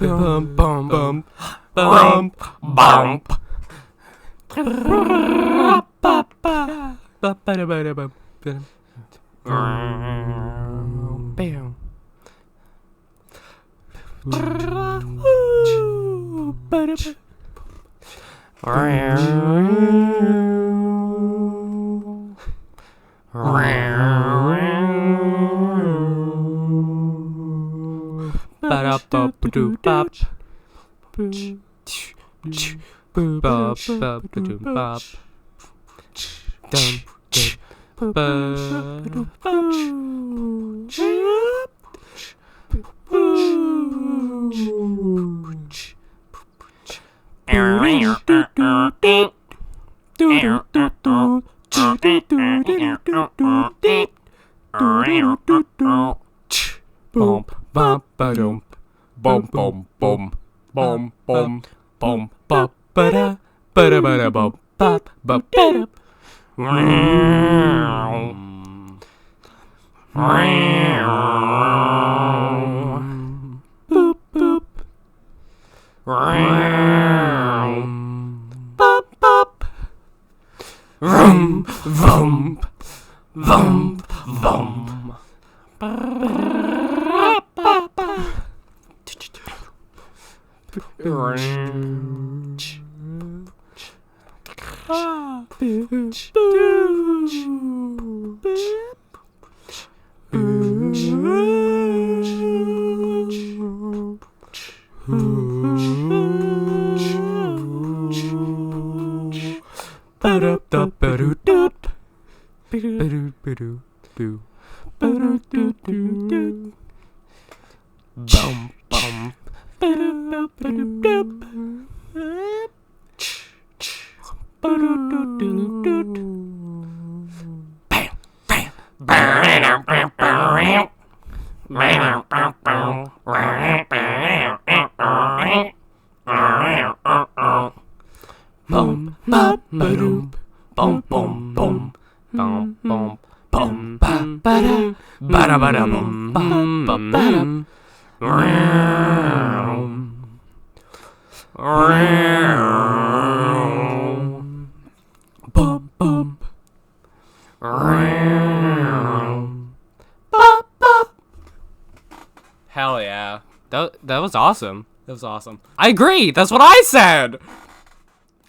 Bum bum bum bum bum. Bum bum ba-dum. Bum bum bum bum bum bum ba ba da ba da ba da bum ba ba ba. Boop boop. Bop bop. Vroom vroom vroom vroom. Bum bum. Bum bum ba-dum. Bum bum bum bum bum bum ba ba da ba da ba da bum bum ba ba da. Bum bum. Hell yeah. That was awesome. That was awesome. I agree. That's what I said.